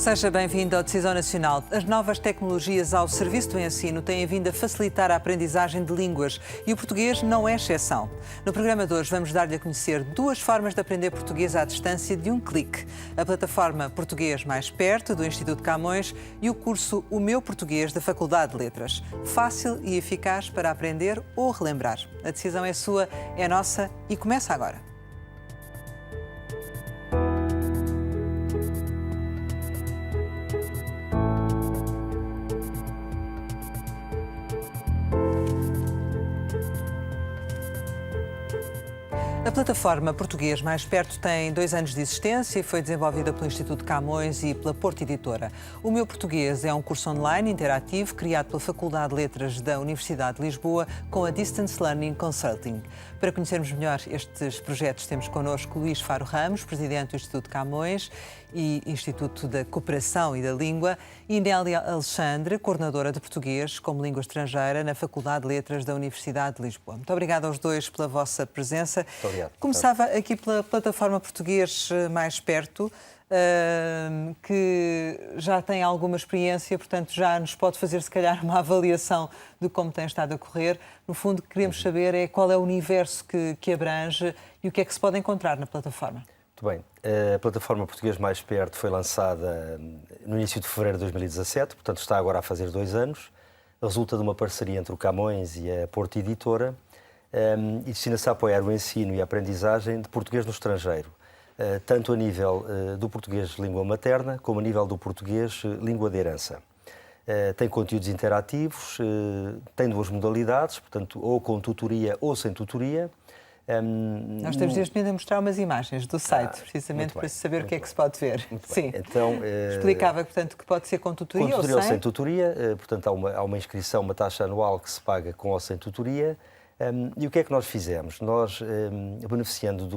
Seja bem-vindo ao Decisão Nacional. As novas tecnologias ao serviço do ensino têm vindo a facilitar a aprendizagem de línguas e o português não é exceção. No programa de hoje vamos dar-lhe a conhecer duas formas de aprender português à distância de um clique. A plataforma Português Mais Perto, do Instituto Camões, e o curso O Meu Português, da Faculdade de Letras. Fácil e eficaz para aprender ou relembrar. A decisão é sua, é nossa e começa agora. A plataforma Português Mais Perto tem 2 anos de existência e foi desenvolvida pelo Instituto Camões e pela Porto Editora. O Meu Português é um curso online interativo criado pela Faculdade de Letras da Universidade de Lisboa com a Distance Learning Consulting. Para conhecermos melhor estes projetos, temos connosco Luís Faro Ramos, presidente do Instituto Camões e Instituto da Cooperação e da Língua, e Nélia Alexandre, coordenadora de Português como Língua Estrangeira na Faculdade de Letras da Universidade de Lisboa. Muito obrigada aos dois pela vossa presença. Muito obrigado. Começava aqui pela plataforma Português Mais Perto, que já tem alguma experiência, portanto já nos pode fazer se calhar uma avaliação de como tem estado a correr. No fundo, o que queremos saber é qual é o universo que abrange e o que é que se pode encontrar na plataforma. Muito bem. A plataforma Português Mais Perto foi lançada no início de fevereiro de 2017, portanto está agora a fazer 2 anos. Resulta de uma parceria entre o Camões e a Porto Editora e destina-se a apoiar o ensino e a aprendizagem de português no estrangeiro, tanto a nível do português língua materna como a nível do português língua de herança. Tem conteúdos interativos, tem 2 modalidades, portanto, ou com tutoria ou sem tutoria. Nós temos neste momento a mostrar umas imagens do site, precisamente para saber o que é que se pode ver. Sim. Então, explicava, portanto, que pode ser com tutoria ou sem tutoria. Portanto, há uma inscrição, uma taxa anual que se paga com ou sem tutoria. E o que é que nós fizemos? Nós, beneficiando de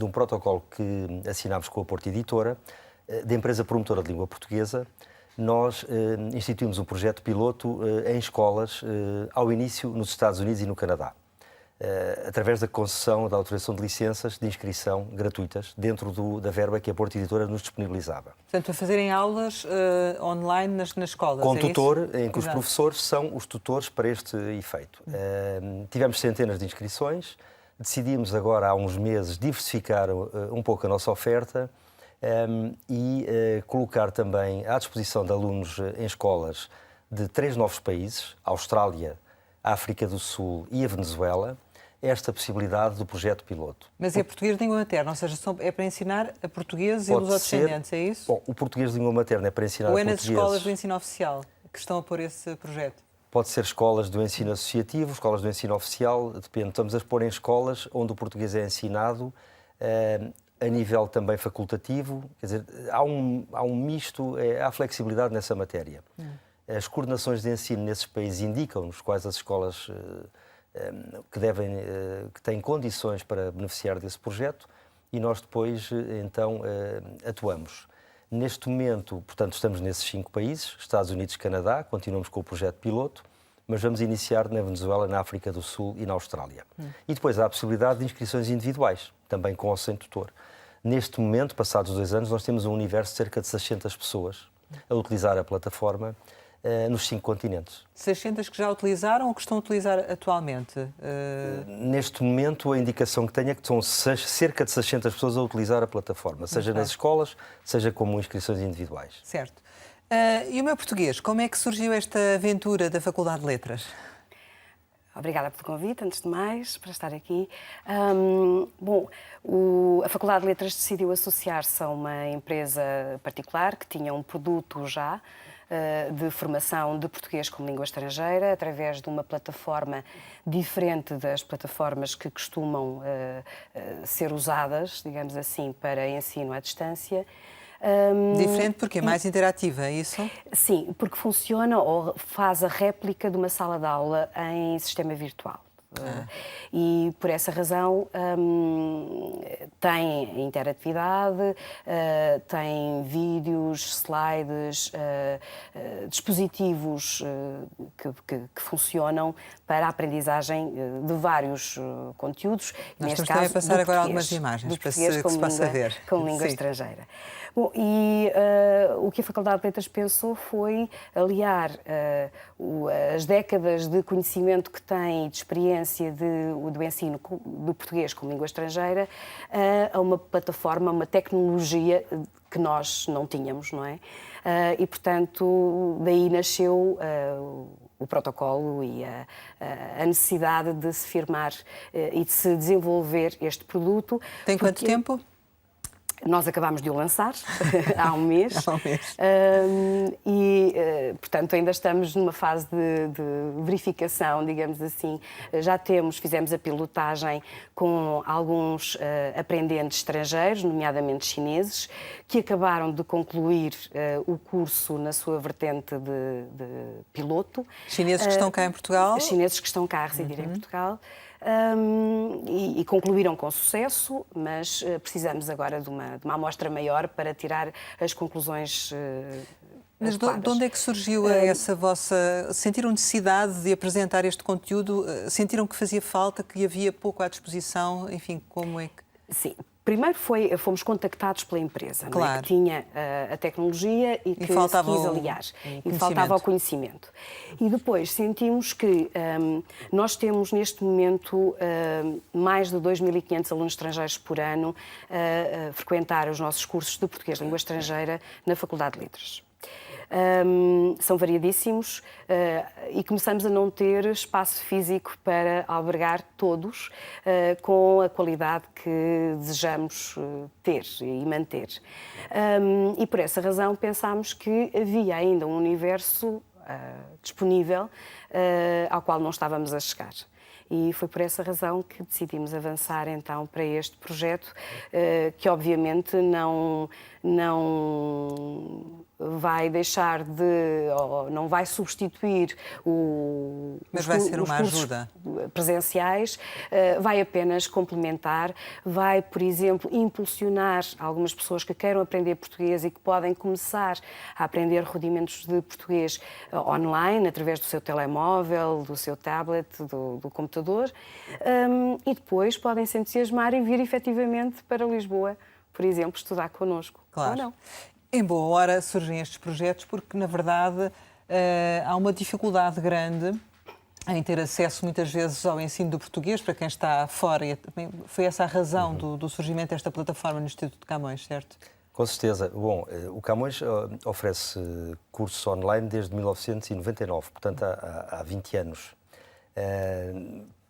um protocolo que assinámos com a Porto Editora, da empresa promotora de língua portuguesa, nós instituímos um projeto piloto em escolas, ao início nos Estados Unidos e no Canadá, através da concessão da autorização de licenças de inscrição gratuitas dentro da verba que a Porto Editora nos disponibilizava. Portanto, a fazerem aulas online nas escolas, com tutor, isso? em que os professores são os tutores para este efeito. Tivemos centenas de inscrições, decidimos agora há uns meses diversificar um pouco a nossa oferta e colocar também à disposição de alunos em escolas de 3 novos países, a Austrália, a África do Sul e a Venezuela, esta possibilidade do projeto piloto. Mas é português de língua materna, ou seja, é para ensinar a portugueses e lusodescendentes, é isso? Bom, o português de língua materna é para ensinar a portugueses. Ou é nas escolas do ensino oficial que estão a pôr esse projeto? Pode ser escolas do ensino associativo, escolas do ensino oficial, depende. Estamos a pôr em escolas onde o português é ensinado a nível também facultativo, quer dizer, há um misto, há flexibilidade nessa matéria. As coordenações de ensino nesses países indicam-nos quais as escolas que têm condições para beneficiar desse projeto e nós depois, então, atuamos. Neste momento, portanto, estamos nesses 5 países, Estados Unidos e Canadá, continuamos com o projeto piloto, mas vamos iniciar na Venezuela, na África do Sul e na Austrália. E depois há a possibilidade de inscrições individuais, também com ou sem tutor. Neste momento, passados 2 anos, nós temos um universo de cerca de 600 pessoas a utilizar a plataforma nos 5 continentes. 600 que já utilizaram ou que estão a utilizar atualmente? Neste momento, a indicação que tenho é que são cerca de 600 pessoas a utilizar a plataforma, seja nas escolas, seja como inscrições individuais. Certo. E o Meu Português, como é que surgiu esta aventura da Faculdade de Letras? Obrigada pelo convite, antes de mais, para estar aqui. A Faculdade de Letras decidiu associar-se a uma empresa particular que tinha um produto já de formação de português como língua estrangeira, através de uma plataforma diferente das plataformas que costumam ser usadas, digamos assim, para ensino à distância. Diferente porque é mais interativa, é isso? Sim, porque funciona ou faz a réplica de uma sala de aula em sistema virtual. E por essa razão tem interatividade, tem vídeos, slides, dispositivos que funcionam para a aprendizagem de vários conteúdos. Nós neste estamos também a caso, passar do agora português, algumas imagens do para português que se possa ver. como língua Sim. estrangeira. Bom, e o que a Faculdade de Letras pensou foi aliar as décadas de conhecimento que tem, de experiência do ensino do português como língua estrangeira, a uma plataforma, uma tecnologia que nós não tínhamos, não é? E, portanto, daí nasceu o protocolo e a necessidade de se firmar e de se desenvolver este produto. Tem quanto tempo? Nós acabámos de o lançar há um mês. Portanto, ainda estamos numa fase de verificação, digamos assim. Fizemos a pilotagem com alguns aprendentes estrangeiros, nomeadamente chineses, que acabaram de concluir o curso na sua vertente de piloto. Chineses que estão cá em Portugal? Chineses que estão cá a residir em Portugal. E concluíram com sucesso, mas precisamos agora de uma amostra maior para tirar as conclusões Mas de adequadas. onde é que surgiu essa vossa... Sentiram necessidade de apresentar este conteúdo? Sentiram que fazia falta, que havia pouco à disposição? Enfim, como é que... Sim. Primeiro fomos contactados pela empresa, Claro. não é? Que tinha a tecnologia e que se quis aliar. E faltava o conhecimento. E depois sentimos que nós temos neste momento mais de 2.500 alunos estrangeiros por ano a frequentar os nossos cursos de português língua estrangeira na Faculdade de Letras. São variadíssimos e começamos a não ter espaço físico para albergar todos com a qualidade que desejamos ter e manter. E por essa razão pensámos que havia ainda um universo disponível ao qual não estávamos a chegar. E foi por essa razão que decidimos avançar então para este projeto, que obviamente não vai deixar ou não vai substituir Mas vai ser uma ajuda presenciais, vai apenas complementar, vai, por exemplo, impulsionar algumas pessoas que queiram aprender português e que podem começar a aprender rudimentos de português online, através do seu telemóvel, do seu tablet, do computador, e depois podem se entusiasmar e vir efetivamente para Lisboa, por exemplo, estudar connosco. Claro. Ou não. Em boa hora surgem estes projetos porque, na verdade, há uma dificuldade grande em ter acesso, muitas vezes, ao ensino do português para quem está fora. E também foi essa a razão do surgimento desta plataforma no Instituto de Camões, certo? Com certeza. Bom, o Camões oferece cursos online desde 1999, portanto há 20 anos.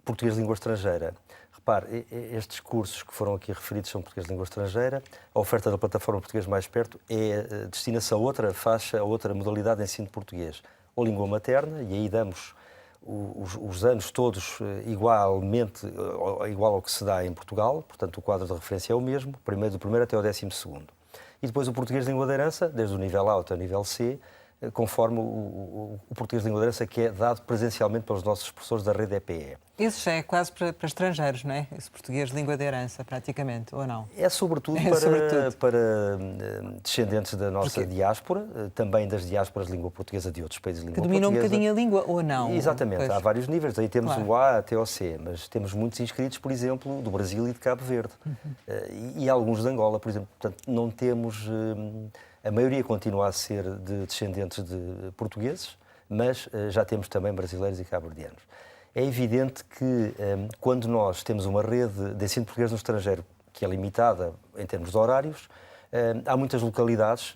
Português de língua estrangeira. Repare, estes cursos que foram aqui referidos são português de língua estrangeira. A oferta da plataforma Português Mais Perto destina-se a outra faixa, a outra modalidade de ensino de português. Ou língua materna, e aí damos os anos todos igual ao que se dá em Portugal, portanto o quadro de referência é o mesmo, do primeiro até o 12º. E depois o português de língua de herança, desde o nível A até o nível C, conforme o português de língua de herança que é dado presencialmente pelos nossos professores da rede EPE. Esse já é quase para estrangeiros, não é? Esse português de língua de herança, praticamente, ou não? É sobretudo para descendentes da nossa diáspora, também das diásporas de língua portuguesa de outros países de língua portuguesa. Que dominam um bocadinho a língua, ou não? Exatamente, Pois. há vários níveis, aí temos Claro. o A até o C, mas temos muitos inscritos, por exemplo, do Brasil e de Cabo Verde, e alguns de Angola, por exemplo. Portanto, não temos... A maioria continua a ser de descendentes de portugueses, mas já temos também brasileiros e cabo-verdianos. É evidente que quando nós temos uma rede de ensino português no estrangeiro que é limitada em termos de horários, há muitas localidades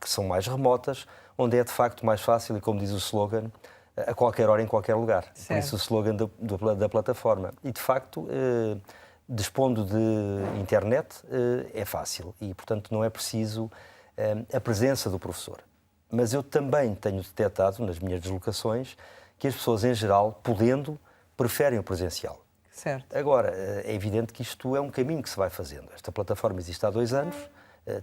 que são mais remotas, onde é de facto mais fácil, e como diz o slogan, a qualquer hora, em qualquer lugar. Certo. Por isso o slogan da plataforma. E de facto, dispondo de internet, é fácil e, portanto, não é preciso a presença do professor. Mas eu também tenho detectado nas minhas deslocações que as pessoas, em geral, podendo, preferem o presencial. Certo. Agora, é evidente que isto é um caminho que se vai fazendo. Esta plataforma existe há 2 anos,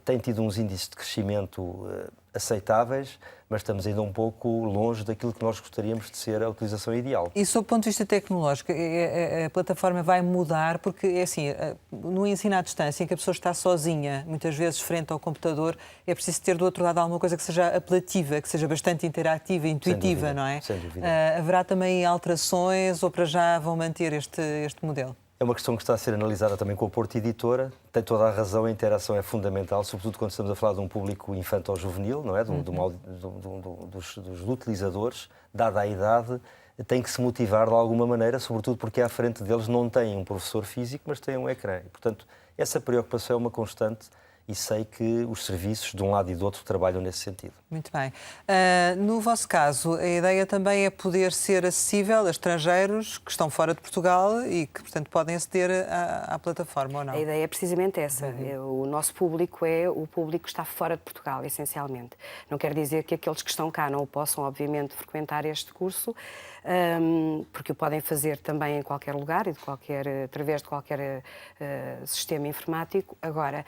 tem tido uns índices de crescimento aceitáveis, mas estamos ainda um pouco longe daquilo que nós gostaríamos de ser a utilização ideal. E sob o ponto de vista tecnológico, a plataforma vai mudar, porque é assim, no ensino à distância, em que a pessoa está sozinha, muitas vezes frente ao computador, é preciso ter do outro lado alguma coisa que seja apelativa, que seja bastante interativa e intuitiva, não é? Sem dúvida. Haverá também alterações ou para já vão manter este modelo? É uma questão que está a ser analisada também com a Porto Editora. Tem toda a razão, a interação é fundamental, sobretudo quando estamos a falar de um público infanto-juvenil, não é? Dos utilizadores, dada a idade, tem que se motivar de alguma maneira, sobretudo porque à frente deles não tem um professor físico, mas tem um ecrã. E, portanto, essa preocupação é uma constante e sei que os serviços, de um lado e do outro, trabalham nesse sentido. Muito bem. No vosso caso, a ideia também é poder ser acessível a estrangeiros que estão fora de Portugal e que, portanto, podem aceder à plataforma, ou não? A ideia é precisamente essa. O nosso público é o público que está fora de Portugal, essencialmente. Não quer dizer que aqueles que estão cá não o possam, obviamente, frequentar este curso, porque o podem fazer também em qualquer lugar e através de qualquer sistema informático. Agora,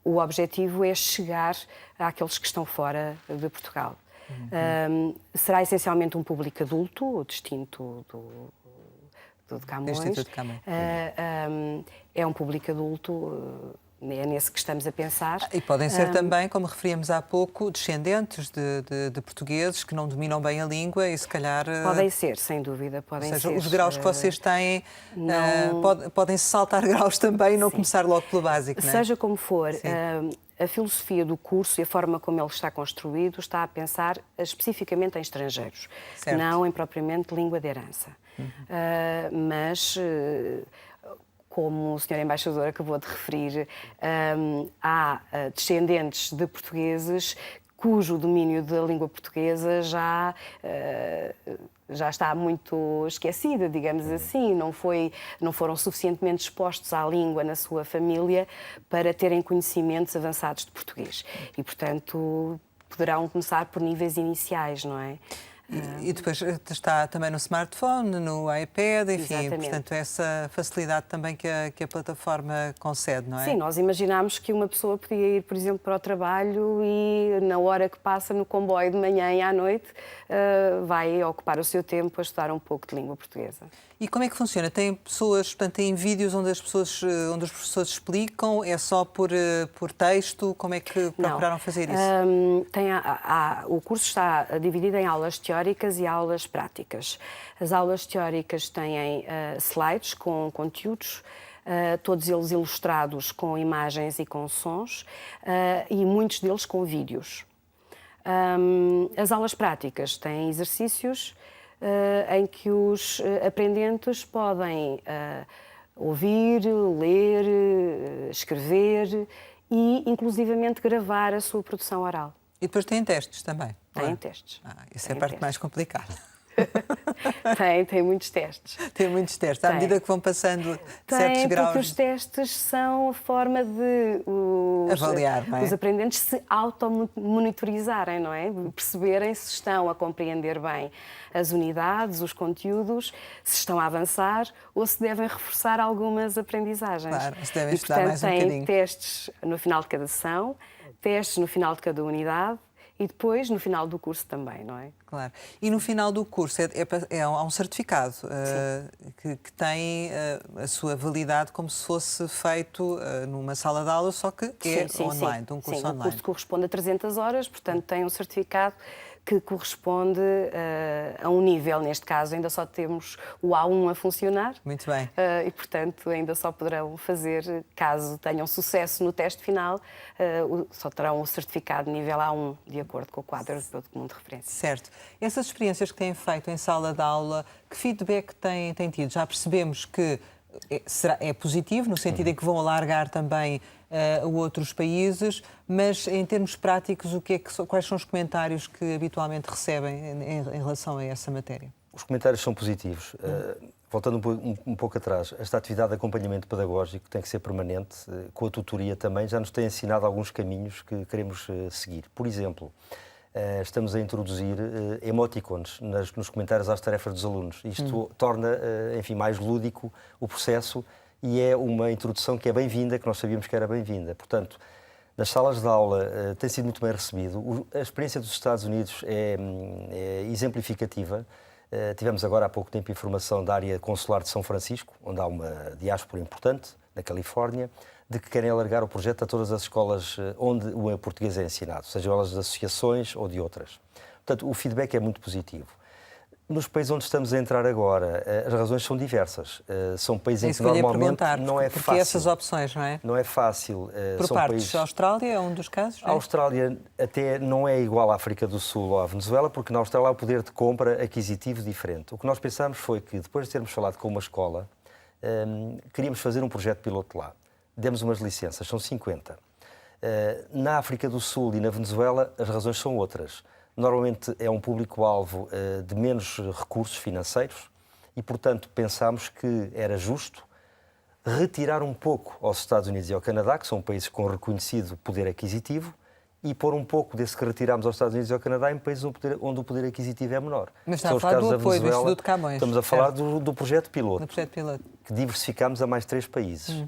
o objetivo é chegar àqueles que estão fora de Portugal. Será essencialmente um público adulto, distinto do de Camões. Instituto de Camões. É um público adulto, é nesse que estamos a pensar. E podem ser também, como referíamos há pouco, descendentes de portugueses que não dominam bem a língua e se calhar... Podem ser, sem dúvida, podem ser. Ou seja, os graus que vocês têm podem-se saltar graus também e não começar logo pelo básico, não é? Seja como for, a filosofia do curso e a forma como ele está construído está a pensar especificamente em estrangeiros, certo. Não em propriamente língua de herança. Mas... como o Sr. Embaixador acabou de referir, há descendentes de portugueses cujo domínio da língua portuguesa já está muito esquecido, digamos assim. Não foram suficientemente expostos à língua na sua família para terem conhecimentos avançados de português. E, portanto, poderão começar por níveis iniciais, não é? E depois está também no smartphone, no iPad, enfim, Exatamente. portanto, essa facilidade também que a plataforma concede, não é? Sim, nós imaginámos que uma pessoa podia ir, por exemplo, para o trabalho e na hora que passa no comboio de manhã e à noite vai ocupar o seu tempo a estudar um pouco de língua portuguesa. E como é que funciona? Tem pessoas, portanto, tem vídeos onde os professores explicam? É só por texto? Como é que procuraram fazer isso? O curso está dividido em aulas teóricas e aulas práticas. As aulas teóricas têm slides com conteúdos, todos eles ilustrados com imagens e com sons, e muitos deles com vídeos. As aulas práticas têm exercícios em que os aprendentes podem ouvir, ler, escrever e, inclusivamente, gravar a sua produção oral. E depois têm testes também? Têm testes. Isso é a parte mais complicada. Tem muitos testes. Tem muitos testes. À medida que vão passando certos graus... Porque os testes são a forma de avaliar, não é? Os aprendentes se automonitorizarem, não é? Perceberem se estão a compreender bem as unidades, os conteúdos, se estão a avançar ou se devem reforçar algumas aprendizagens. Claro, se devem estudar portanto, mais um bocadinho. têm testes no final de cada sessão, testes no final de cada unidade, e depois, no final do curso também, não é? Claro. E no final do curso há um certificado que tem a sua validade como se fosse feito numa sala de aula, só que online, de um curso online. O curso corresponde a 300 horas, portanto tem um certificado que corresponde a um nível. Neste caso, ainda só temos o A1 a funcionar. Muito bem. E, portanto, ainda só poderão fazer, caso tenham sucesso no teste final, só terão o certificado nível A1, de acordo com o quadro europeu de comum de referência. Certo. Essas experiências que têm feito em sala de aula, que feedback têm tido? Já percebemos que é positivo, no sentido em que vão alargar também a outros países, mas em termos práticos, quais são os comentários que habitualmente recebem em relação a essa matéria? Os comentários são positivos. Voltando um pouco atrás, esta atividade de acompanhamento pedagógico tem que ser permanente, com a tutoria também, já nos tem ensinado alguns caminhos que queremos seguir. Por exemplo, estamos a introduzir emoticons nos comentários às tarefas dos alunos. Isto torna, enfim, mais lúdico o processo e é uma introdução que é bem-vinda, que nós sabíamos que era bem-vinda. Portanto, nas salas de aula tem sido muito bem recebido. A experiência dos Estados Unidos é exemplificativa. Tivemos agora há pouco tempo informação da área consular de São Francisco, onde há uma diáspora importante, na Califórnia, de que querem alargar o projeto a todas as escolas onde o português é ensinado, sejam elas de associações ou de outras. Portanto, o feedback é muito positivo. Nos países onde estamos a entrar agora, as razões são diversas. São países em que normalmente não é fácil. Porque essas opções, não é? Não é fácil. Por partes, a Austrália é um dos casos, não é? A Austrália até não é igual à África do Sul ou à Venezuela, porque na Austrália há um poder de compra aquisitivo diferente. O que nós pensámos foi que, depois de termos falado com uma escola, queríamos fazer um projeto piloto lá. Demos umas licenças, são 50. Na África do Sul e na Venezuela, as razões são outras. Normalmente é um público-alvo de menos recursos financeiros e, portanto, pensámos que era justo retirar um pouco aos Estados Unidos e ao Canadá, que são países com reconhecido poder aquisitivo, e pôr um pouco desse que retirámos aos Estados Unidos e ao Canadá em países onde o poder aquisitivo é menor. Mas está a falar do apoio do Instituto Camões. Estamos a falar do projeto piloto, do projeto piloto, que diversificámos a mais 3 países.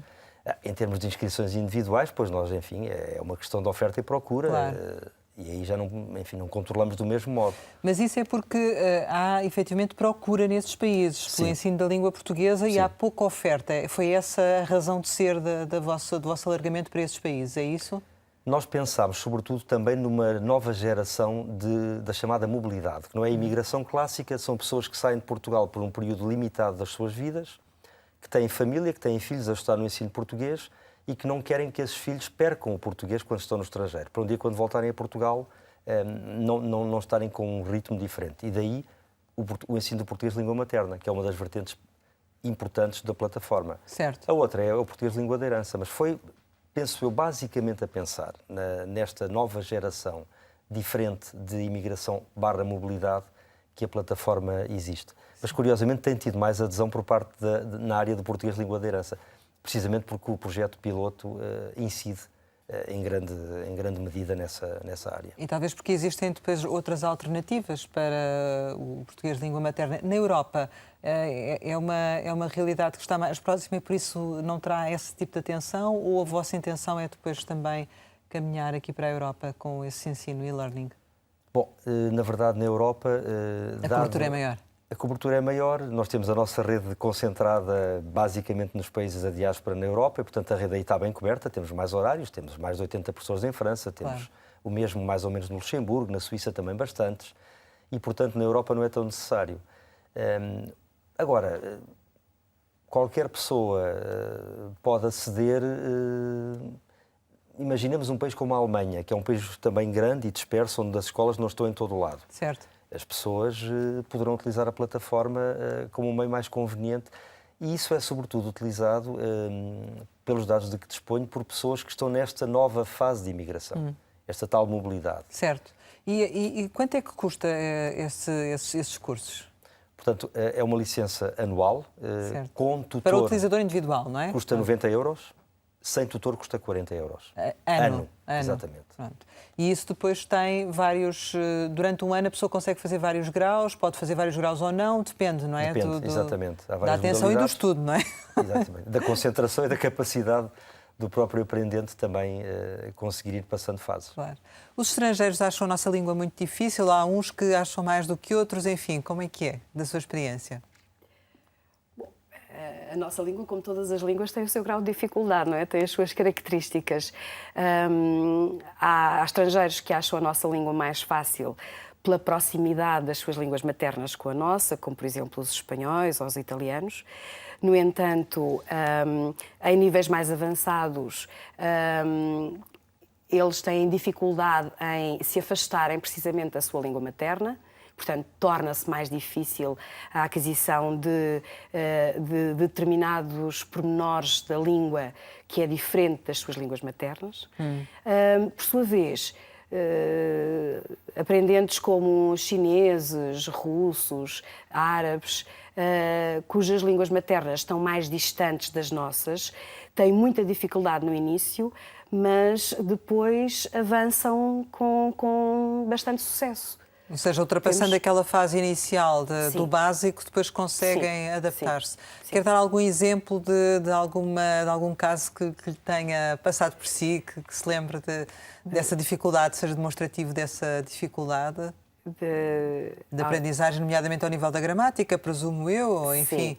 Em termos de inscrições individuais, pois nós, enfim, é uma questão de oferta e procura. Claro. E aí já não controlamos do mesmo modo. Mas isso é porque há efetivamente procura nesses países pelo ensino da língua portuguesa e há pouca oferta. Foi essa a razão de ser do vosso alargamento para esses países, é isso? Nós pensámos, sobretudo, também numa nova geração da chamada mobilidade, que não é a imigração clássica, são pessoas que saem de Portugal por um período limitado das suas vidas, que têm família, que têm filhos a estudar no ensino português e que não querem que esses filhos percam o português quando estão no estrangeiro. Para um dia, quando voltarem a Portugal, não estarem com um ritmo diferente. E daí o ensino do português de língua materna, que é uma das vertentes importantes da plataforma. Certo. A outra é o português de língua de herança, mas foi, penso eu, basicamente a pensar nesta nova geração diferente de imigração/mobilidade que a plataforma existe. Mas, curiosamente, tem tido mais adesão por parte na área do português de língua de herança, precisamente porque o projeto piloto incide em grande medida nessa área. E talvez porque existem depois outras alternativas para o português de língua materna. Na Europa é uma realidade que está mais próxima e por isso não terá esse tipo de atenção, ou a vossa intenção é depois também caminhar aqui para a Europa com esse ensino e-learning? Bom, na verdade, na Europa... A cobertura é maior. A cobertura é maior, nós temos a nossa rede concentrada basicamente nos países da diáspora na Europa e, portanto, a rede aí está bem coberta, temos mais horários, temos mais de 80 professores em França, temos o mesmo mais ou menos no Luxemburgo, na Suíça também bastantes, e, portanto, na Europa não é tão necessário. Agora, qualquer pessoa pode aceder... Imaginemos um país como a Alemanha, que é um país também grande e disperso, onde as escolas não estão em todo o lado. Certo. As pessoas poderão utilizar a plataforma como um meio mais conveniente e isso é, sobretudo, utilizado pelos dados de que disponho por pessoas que estão nesta nova fase de imigração, esta tal mobilidade. Certo. E quanto é que custa esses cursos? Portanto, é uma licença anual com tutor. Para o utilizador individual, não é? Custa 90 euros. Sem tutor custa 40 euros. Ano. Exatamente. Pronto. E isso depois tem vários... Durante um ano a pessoa consegue fazer vários graus, pode fazer vários graus ou não, depende, não é? Depende, exatamente. Da atenção e do estudo, não é? Exatamente. Da concentração e da capacidade do próprio aprendente também conseguir ir passando fases. Claro. Os estrangeiros acham a nossa língua muito difícil, há uns que acham mais do que outros, enfim, como é que é, da sua experiência? A nossa língua, como todas as línguas, tem o seu grau de dificuldade, não é? Tem as suas características. Há estrangeiros que acham a nossa língua mais fácil pela proximidade das suas línguas maternas com a nossa, como, por exemplo, os espanhóis ou os italianos. No entanto, em níveis mais avançados, eles têm dificuldade em se afastarem precisamente da sua língua materna. Portanto, torna-se mais difícil a aquisição de determinados pormenores da língua que é diferente das suas línguas maternas. Por sua vez, aprendentes como chineses, russos, árabes, cujas línguas maternas estão mais distantes das nossas, têm muita dificuldade no início, mas depois avançam com bastante sucesso. Ou seja, ultrapassando aquela fase inicial do básico, depois conseguem adaptar-se. Quer dar algum exemplo de algum caso que lhe tenha passado por si, que se lembre dessa dificuldade, seja demonstrativo dessa dificuldade? De aprendizagem, nomeadamente ao nível da gramática, presumo eu, ou enfim...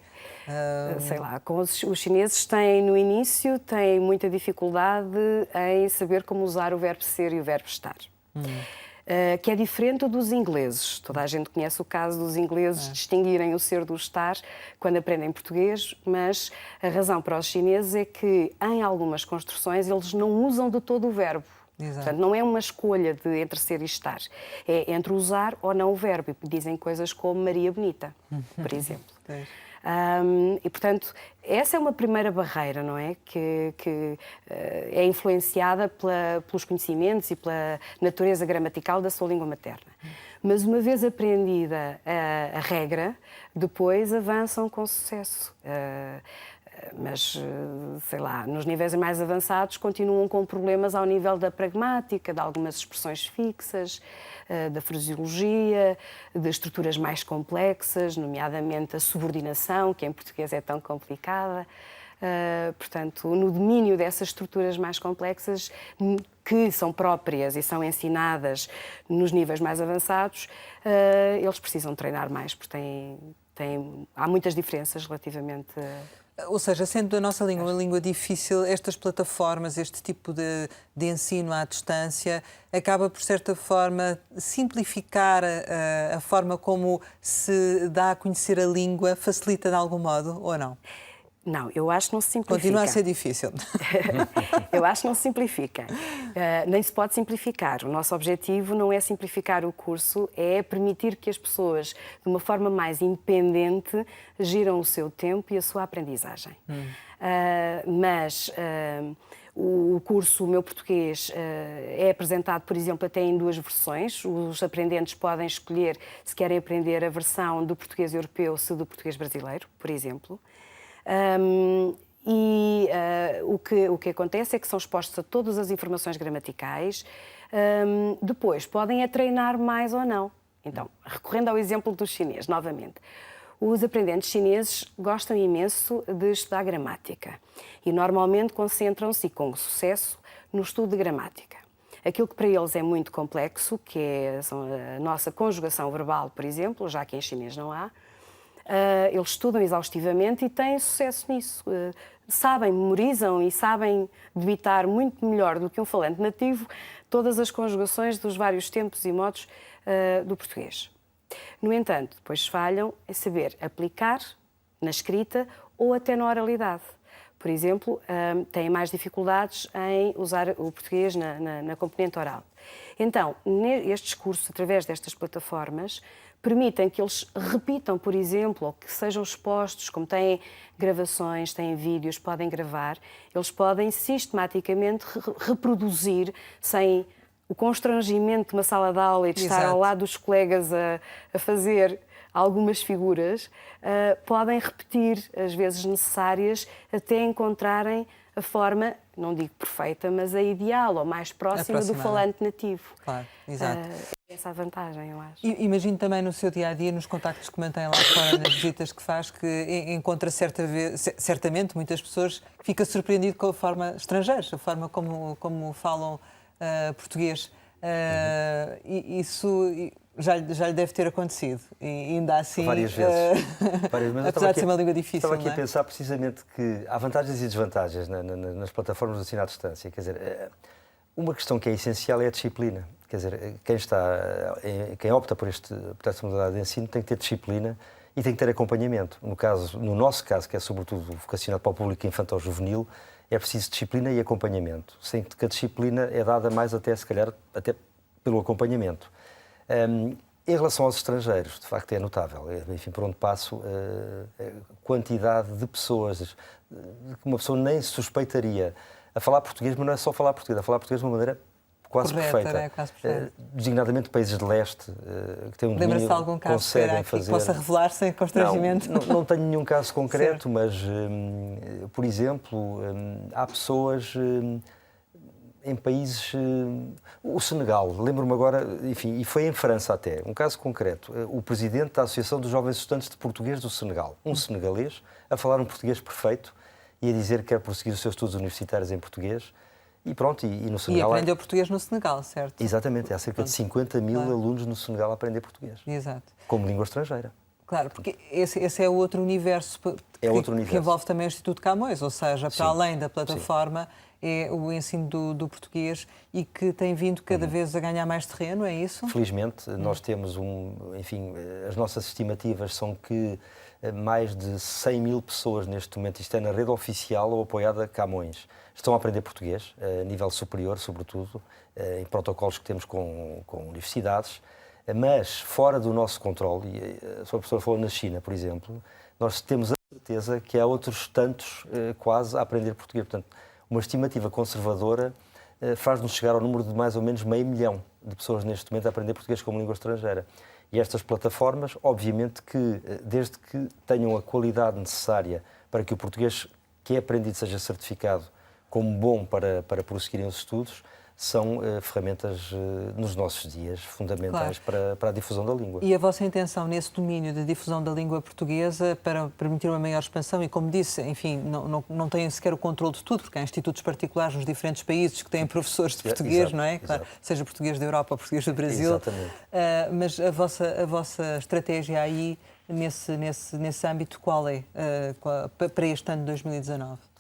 Sei lá, os chineses têm, no início, têm muita dificuldade em saber como usar o verbo ser e o verbo estar. Que é diferente dos ingleses. Toda a gente conhece o caso dos ingleses distinguirem o ser do estar quando aprendem português, mas a razão para os chineses é que, em algumas construções, eles não usam de todo o verbo. Exato. Portanto, não é uma escolha entre ser e estar. É entre usar ou não o verbo. E dizem coisas como Maria Bonita, por exemplo. E, portanto, essa é uma primeira barreira, não é? Que é influenciada pelos conhecimentos e pela natureza gramatical da sua língua materna. Mas, uma vez aprendida a regra, depois avançam com sucesso. Mas, sei lá, nos níveis mais avançados continuam com problemas ao nível da pragmática, de algumas expressões fixas, da fraseologia, de estruturas mais complexas, nomeadamente a subordinação, que em português é tão complicada. Portanto, no domínio dessas estruturas mais complexas, que são próprias e são ensinadas nos níveis mais avançados, eles precisam treinar mais, porque há muitas diferenças relativamente... Ou seja, sendo a nossa língua uma língua difícil, estas plataformas, este tipo de ensino à distância, acaba, por certa forma, simplificar a forma como se dá a conhecer a língua, facilita de algum modo, ou não? Não, eu acho que não se simplifica. Continua a ser difícil. Eu acho que não se simplifica. Nem se pode simplificar. O nosso objetivo não é simplificar o curso, é permitir que as pessoas, de uma forma mais independente, giram o seu tempo e a sua aprendizagem. O curso, o meu português, é apresentado, por exemplo, até em 2 versões. Os aprendentes podem escolher se querem aprender a versão do português europeu ou do português brasileiro, por exemplo. O que acontece é que são expostos a todas as informações gramaticais. Depois, podem treinar mais ou não. Então, recorrendo ao exemplo do chinês, novamente. Os aprendentes chineses gostam imenso de estudar gramática e normalmente concentram-se, com sucesso, no estudo de gramática. Aquilo que para eles é muito complexo, que é a nossa conjugação verbal, por exemplo, já que em chinês não há, eles estudam exaustivamente e têm sucesso nisso. Sabem, memorizam e sabem debitar muito melhor do que um falante nativo todas as conjugações dos vários tempos e modos do português. No entanto, depois falham em saber aplicar na escrita ou até na oralidade. Por exemplo, têm mais dificuldades em usar o português na componente oral. Então, estes cursos, através destas plataformas, permitem que eles repitam, por exemplo, ou que sejam expostos, como têm gravações, têm vídeos, podem gravar, eles podem sistematicamente reproduzir sem o constrangimento de uma sala de aula e de estar ao lado dos colegas a fazer algumas figuras, podem repetir as vezes necessárias até encontrarem a forma, não digo perfeita, mas a ideal ou mais próxima do falante nativo. Claro, exato. Essa é a vantagem, eu acho. Imagino também no seu dia-a-dia, nos contactos que mantém lá fora, nas visitas que faz, que encontra certamente muitas pessoas que ficam surpreendidas com a forma, estrangeiros, a forma como falam português. Isso já lhe deve ter acontecido, e ainda assim... Várias vezes. Mas apesar de ser uma língua difícil, estava aqui a pensar precisamente que há vantagens e desvantagens nas plataformas de ensino à distância. Quer dizer, uma questão que é essencial é a disciplina. Quer dizer, quem opta por esta modalidade de ensino tem que ter disciplina e tem que ter acompanhamento. No nosso caso, que é sobretudo vocacionado para o público infantil-juvenil, é preciso disciplina e acompanhamento. Sem que a disciplina é dada mais até, se calhar, até pelo acompanhamento. Em relação aos estrangeiros, de facto é notável. Enfim, por onde passo, a quantidade de pessoas que uma pessoa nem suspeitaria a falar português, mas não é só falar português, a falar português de uma maneira quase perfeita. É, quase perfeita. Designadamente países de leste, que têm um domínio, lembra-se de algum caso conseguem fazer... que possa revelar sem constrangimento? Não tenho nenhum caso concreto, certo. Mas, por exemplo, há pessoas em países... o Senegal, lembro-me agora, enfim, e foi em França até, um caso concreto. O presidente da Associação dos Jovens Estudantes de Português do Senegal, um senegalês, a falar um português perfeito e a dizer que quer prosseguir os seus estudos universitários em português. E pronto, e no Senegal... E aprendeu português no Senegal, certo? Exatamente, há cerca de 50 mil alunos no Senegal a aprender português. Exato. Como língua estrangeira. Claro, porque esse é outro universo, que envolve também o Instituto Camões, ou seja, para além da plataforma, é o ensino do português e que tem vindo cada vez a ganhar mais terreno, é isso? Felizmente, nós temos enfim, as nossas estimativas são que mais de 100 mil pessoas neste momento, isto é na rede oficial ou apoiada Camões, estão a aprender português, a nível superior, sobretudo, em protocolos que temos com universidades. Mas, fora do nosso controle, e a sua professora falou na China, por exemplo, nós temos a certeza que há outros tantos quase a aprender português. Portanto, uma estimativa conservadora faz-nos chegar ao número de mais ou menos 500 mil de pessoas neste momento a aprender português como língua estrangeira. E estas plataformas, obviamente que, desde que tenham a qualidade necessária para que o português que é aprendido seja certificado como bom para prosseguirem os estudos, são ferramentas nos nossos dias fundamentais para a difusão da língua. E a vossa intenção nesse domínio de difusão da língua portuguesa para permitir uma maior expansão e, como disse, enfim, não têm sequer o controle de tudo, porque há institutos particulares nos diferentes países que têm professores de português, exato, não é? Claro, seja português da Europa ou português do Brasil. Exatamente. Mas a vossa estratégia aí, nesse âmbito, qual é para este ano de 2019?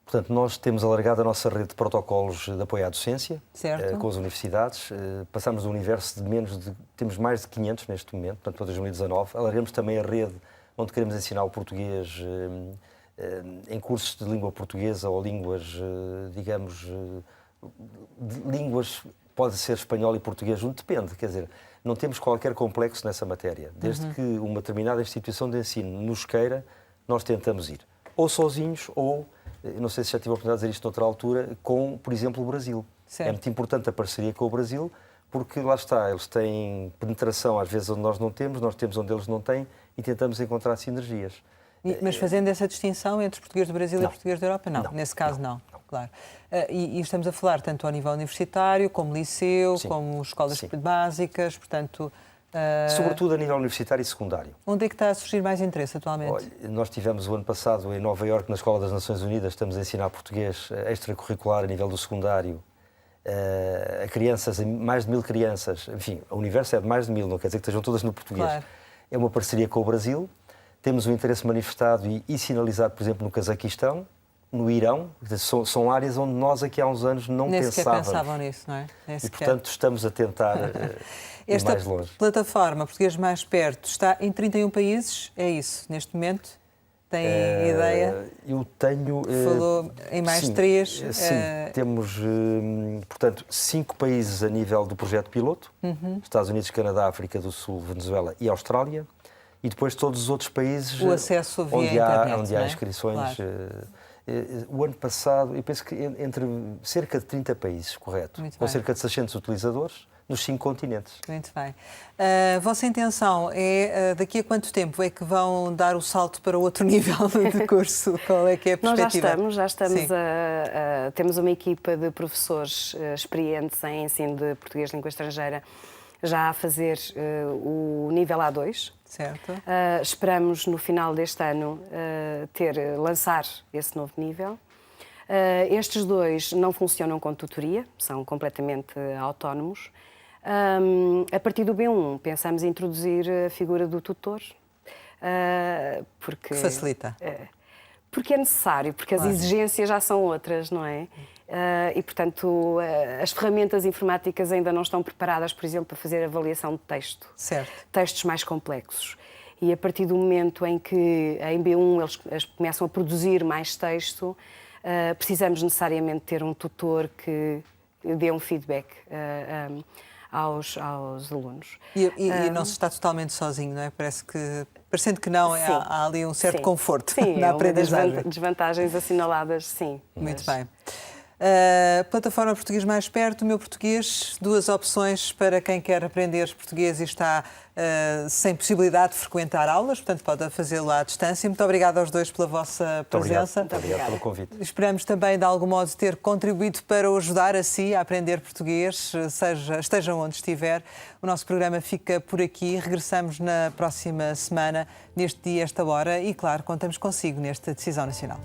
Portanto, nós temos alargado a nossa rede de protocolos de apoio à docência, com as universidades. Passamos do universo temos mais de 500 neste momento, portanto, para 2019. Alargamos também a rede onde queremos ensinar o português em cursos de língua portuguesa ou línguas, digamos, pode ser espanhol e português junto, depende, quer dizer, não temos qualquer complexo nessa matéria. Desde que uma determinada instituição de ensino nos queira, nós tentamos ir. Ou sozinhos, ou, não sei se já tive a oportunidade de dizer isto noutra altura, com, por exemplo, o Brasil. Certo. É muito importante a parceria com o Brasil, porque lá está, eles têm penetração às vezes onde nós temos onde eles não têm, e tentamos encontrar sinergias. Mas fazendo essa distinção entre português do Brasil e português da Europa? Não, nesse caso não. Claro. E estamos a falar tanto ao nível universitário, como liceu, como escolas básicas, portanto... Sobretudo a nível universitário e secundário. Onde é que está a surgir mais interesse atualmente? Olha, nós tivemos o ano passado em Nova Iorque, na Escola das Nações Unidas, estamos a ensinar português extracurricular a nível do secundário a crianças, mais de 1000 crianças. Enfim, o universo é de mais de 1000, não quer dizer que estejam todas no português. Claro. É uma parceria com o Brasil. Temos um interesse manifestado e sinalizado, por exemplo, no Cazaquistão, no Irão. São áreas onde nós aqui há uns anos não pensávamos. pensavam nisso, não é? E, portanto, estamos a tentar ir mais longe. Esta plataforma Português Mais Perto está em 31 países, é isso, neste momento? Tem ideia? Eu tenho... Falou em mais 3. Sim, temos, portanto, 5 países a nível do projeto piloto. Estados Unidos, Canadá, África do Sul, Venezuela e Austrália. E depois todos os outros países o acesso via onde há inscrições. Claro. O ano passado, eu penso que entre cerca de 30 países, correto? Com cerca de 600 utilizadores nos 5 continentes. Muito bem. A vossa intenção é, daqui a quanto tempo é que vão dar o salto para outro nível de curso? Qual é que é a perspectiva? Nós já estamos temos uma equipa de professores experientes em ensino de português de língua estrangeira já a fazer o nível A2. Certo. Esperamos, no final deste ano, lançar esse novo nível. Estes 2 não funcionam com tutoria, são completamente autónomos. A partir do B1, pensamos em introduzir a figura do tutor. Que facilita. Porque é necessário, porque as exigências já são outras, não é? E, portanto, as ferramentas informáticas ainda não estão preparadas, por exemplo, para fazer avaliação de texto. Certo. Textos mais complexos. E a partir do momento em que em B1 eles começam a produzir mais texto, precisamos necessariamente ter um tutor que dê um feedback aos alunos. E não se está totalmente sozinho, não é? Parecendo que não, há ali um certo conforto na aprendizagem. Desvantagens assinaladas, sim. Muito bem. Plataforma Português Mais Perto, o Meu Português, 2 opções para quem quer aprender português e está sem possibilidade de frequentar aulas, portanto pode fazê-lo à distância. Muito obrigada aos dois pela vossa presença. Muito obrigado pelo convite. Esperamos também, de algum modo, ter contribuído para o ajudar a si a aprender português, esteja onde estiver. O nosso programa fica por aqui. Regressamos na próxima semana, neste dia, esta hora, e, claro, contamos consigo nesta Decisão Nacional.